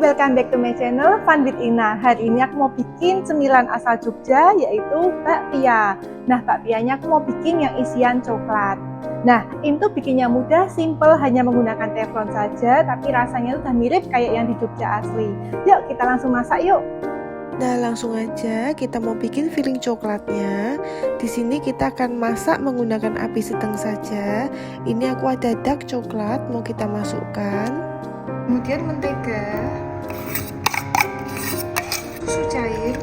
welcome back to my channel Fun with Ina. Hari ini aku mau bikin cemilan asal Jogja, yaitu bakpia. Nah, bakpianya aku mau bikin yang isian coklat. Nah, itu bikinnya mudah, simple, hanya menggunakan teflon saja, tapi rasanya udah mirip kayak yang di Jogja asli. Yuk, kita langsung masak yuk. Nah, langsung aja kita mau bikin filling coklatnya. Di sini kita akan masak menggunakan api sedang saja. Ini aku ada dark coklat mau kita masukkan. Kemudian mentega, susu cair.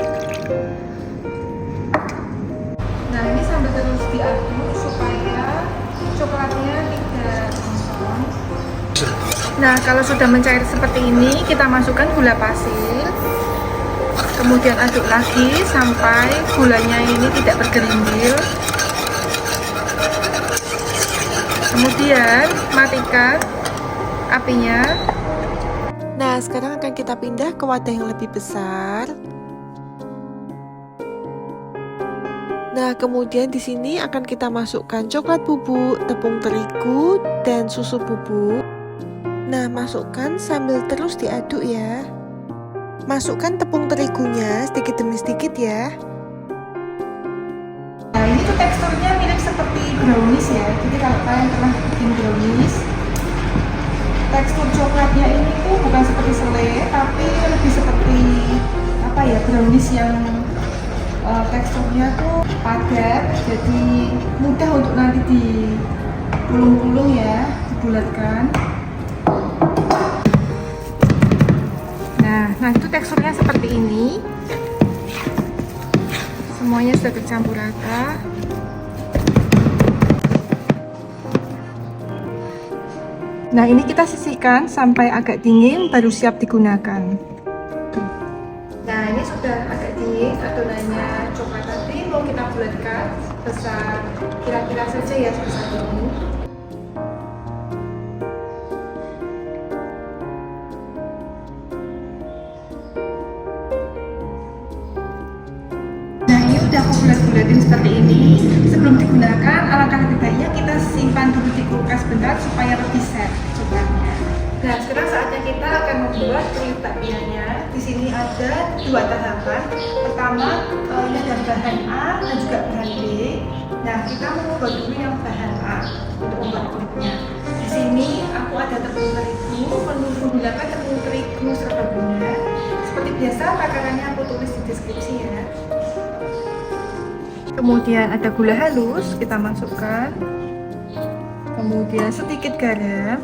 Nah, ini sambil terus diaduk supaya coklatnya tidak gosong. Nah, kalau sudah mencair seperti ini, kita masukkan gula pasir. Kemudian aduk lagi sampai gulanya ini tidak bergerindil. Kemudian matikan apinya. Nah, sekarang akan kita pindah ke wadah yang lebih besar. Nah, kemudian di sini akan kita masukkan coklat bubuk, tepung terigu, dan susu bubuk. Nah, masukkan sambil terus diaduk ya. Masukkan tepung terigunya sedikit demi sedikit ya. Nah, ini tuh teksturnya mirip seperti brownies ya. Jadi kalau kalian pernah bikin brownies, tekstur coklatnya ini tuh bukan seperti selai, tapi lebih seperti apa ya, brownies yang teksturnya tuh padat, jadi mudah untuk nanti dipulung-pulung ya, dibulatkan. Nah, itu teksturnya seperti ini. Semuanya sudah tercampur rata. Nah, ini kita sisihkan sampai agak dingin, baru siap digunakan. Nah, ini sudah agak dingin, adonannya coklat tadi mau kita bulatkan besar kira-kira saja ya, sebesar ini. Nah, ini udah aku bulat-bulatin seperti ini. Sebelum digunakan, alangkah lebih baiknya kita simpan dulu di kulkas bentar supaya lebih set coklatnya. Nah, sekarang saatnya kita akan membuat kulit bakpianya. Di sini ada dua tahapan. Pertama, ini ada bahan A dan juga bahan B. Nah, kita membuat dulu yang bahan A untuk membuat kulitnya. Di sini aku ada tepung terigu, menggunakan tepung terigu serbaguna. Seperti biasa, takarannya aku tulis di deskripsi ya. Kemudian ada gula halus, kita masukkan. Kemudian sedikit garam.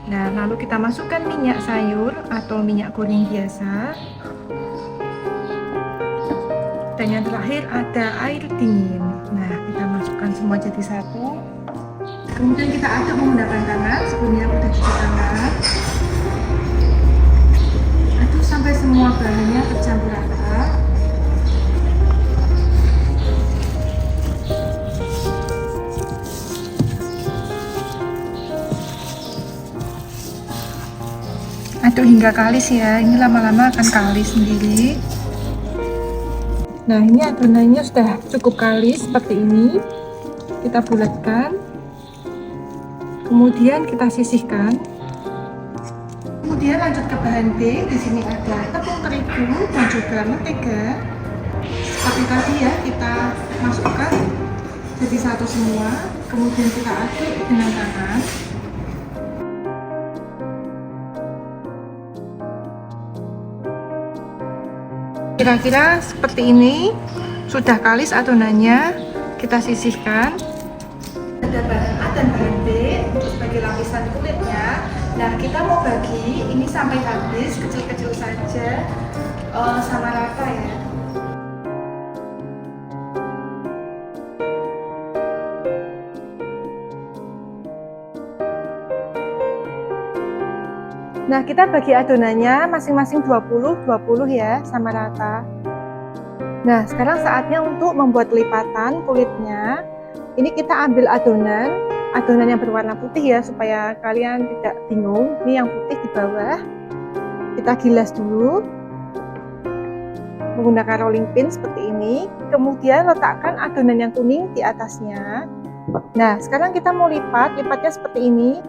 Nah, lalu kita masukkan minyak sayur atau minyak goreng biasa. Dan yang terakhir ada air dingin. Nah, kita masukkan semua jadi satu. Kemudian kita aduk menggunakan tangan. Sebelumnya aku udah cuci tangan. Aduk sampai semua bahannya tercampur rata. Aduk hingga kalis ya, ini lama-lama akan kalis sendiri. Nah, ini adonannya sudah cukup kalis seperti ini. Kita bulatkan. Kemudian kita sisihkan. Kemudian lanjut ke bahan B. Di sini ada tepung terigu dan juga mentega. Seperti tadi ya, kita masukkan jadi satu semua. Kemudian kita aduk dengan tangan. Kira-kira seperti ini, sudah kalis adonannya, kita sisihkan. Ada bahan A dan bahan B untuk sebagai lapisan kulitnya. Nah, kita mau bagi ini sampai habis, kecil-kecil saja, sama rata ya. Nah, kita bagi adonannya masing-masing 20-20 ya, sama rata. Nah, sekarang saatnya untuk membuat lipatan kulitnya. Ini kita ambil adonan yang berwarna putih ya, supaya kalian tidak bingung. Ini yang putih di bawah. Kita gilas dulu menggunakan rolling pin seperti ini. Kemudian letakkan adonan yang kuning di atasnya. Nah, sekarang kita mau lipatnya seperti ini.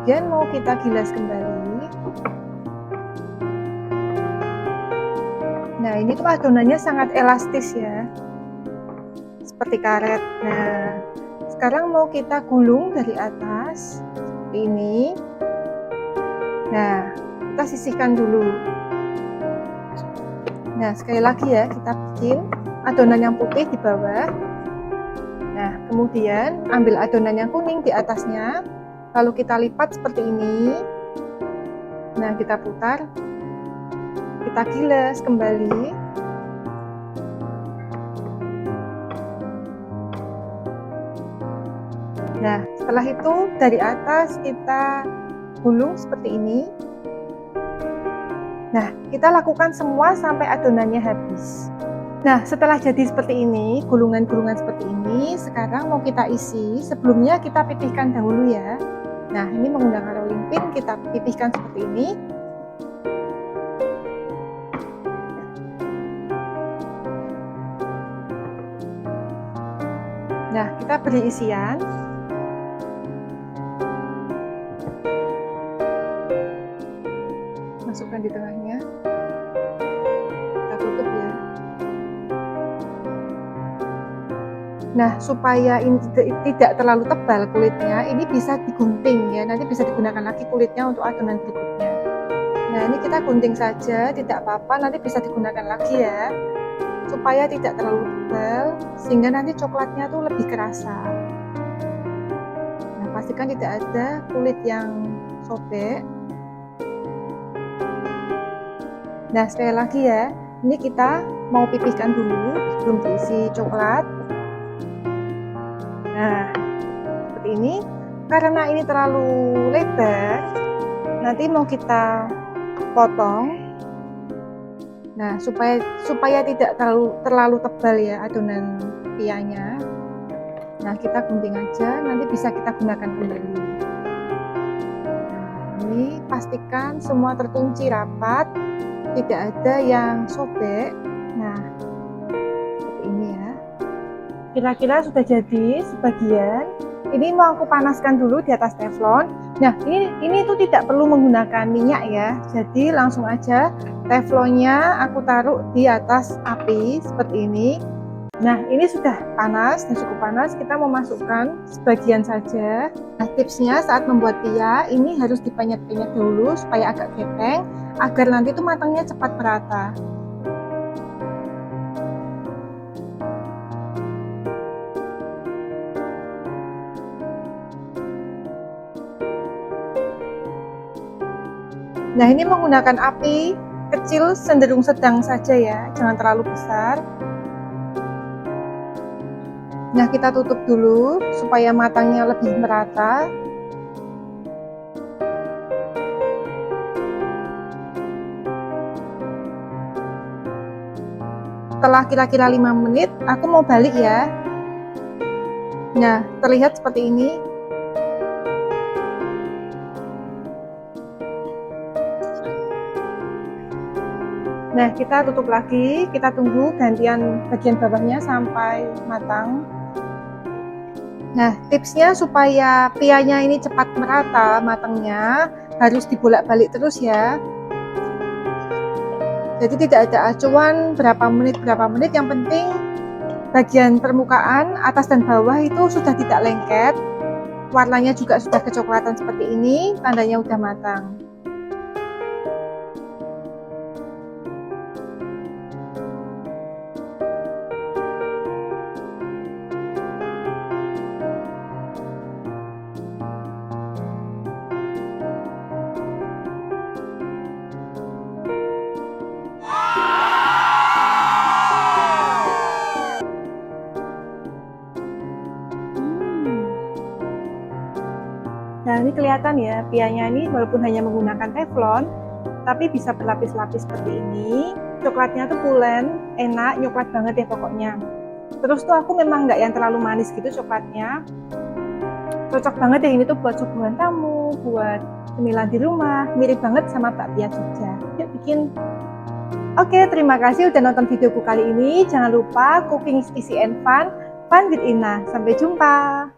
kemudian mau kita gilas kembali. Nah, ini tuh adonannya sangat elastis ya, seperti karet. Nah, sekarang mau kita gulung dari atas seperti ini. Nah, kita sisihkan dulu. Nah, sekali lagi ya, kita bikin adonan yang putih di bawah. Nah, kemudian ambil adonan yang kuning di atasnya, lalu kita lipat seperti ini. Nah, kita putar, kita gilas kembali. Nah, setelah itu dari atas kita gulung seperti ini. Nah, kita lakukan semua sampai adonannya habis. Nah, setelah jadi seperti ini, gulungan-gulungan seperti ini, sekarang mau kita isi. Sebelumnya kita pipihkan dahulu ya. Nah, ini menggunakan rolling pin, kita pipihkan seperti ini. Nah, kita beri isian. Masukkan di tengahnya, kita tutup ya. Nah, supaya ini tidak terlalu tebal kulitnya, ini bisa digunting ya, nanti bisa digunakan lagi kulitnya untuk adonan berikutnya. Nah, ini kita gunting saja, tidak apa-apa, nanti bisa digunakan lagi ya, supaya tidak terlalu tebal, sehingga nanti coklatnya tuh lebih kerasa. Nah, pastikan tidak ada kulit yang sobek. Nah, sekali lagi ya, ini kita mau pipihkan dulu sebelum diisi coklat. Nah, seperti ini. Karena ini terlalu lebar, nanti mau kita potong. Nah, supaya tidak terlalu tebal ya adonan pianya. Nah, kita gunting aja, nanti bisa kita gunakan kembali. Nah, ini pastikan semua terkunci rapat, tidak ada yang sobek. Nah, seperti ini ya. Kira-kira sudah jadi sebagian. Ini mau aku panaskan dulu di atas teflon. Nah, ini tuh tidak perlu menggunakan minyak ya. Jadi langsung aja teflonnya aku taruh di atas api seperti ini. Nah, ini sudah panas, sudah cukup panas. Kita mau masukkan sebagian saja. Nah, tipsnya saat membuat pia ini harus dipenyet-penyet dulu supaya agak gepeng, agar nanti tuh matangnya cepat merata. Nah, ini menggunakan api kecil cenderung sedang saja ya, jangan terlalu besar. Nah, kita tutup dulu supaya matangnya lebih merata. Setelah kira-kira 5 menit, aku mau balik ya. Nah, terlihat seperti ini. Nah, kita tutup lagi, kita tunggu gantian bagian bawahnya sampai matang. Nah, tipsnya supaya pianya ini cepat merata matangnya, harus dibolak-balik terus ya. Jadi tidak ada acuan berapa menit, yang penting bagian permukaan atas dan bawah itu sudah tidak lengket, warnanya juga sudah kecoklatan seperti ini, tandanya udah matang. Nah, ini kelihatan ya, pianya ini walaupun hanya menggunakan teflon, tapi bisa berlapis-lapis seperti ini. Coklatnya tuh pulen, enak, nyoklat banget ya pokoknya. Terus tuh aku memang nggak yang terlalu manis gitu coklatnya. Cocok banget ya ini tuh buat suguhan tamu, buat cemilan di rumah, mirip banget sama bakpia Jogja. Yuk bikin. Oke, terima kasih udah nonton videoku kali ini. Jangan lupa cooking is easy and fun with Ina. Sampai jumpa.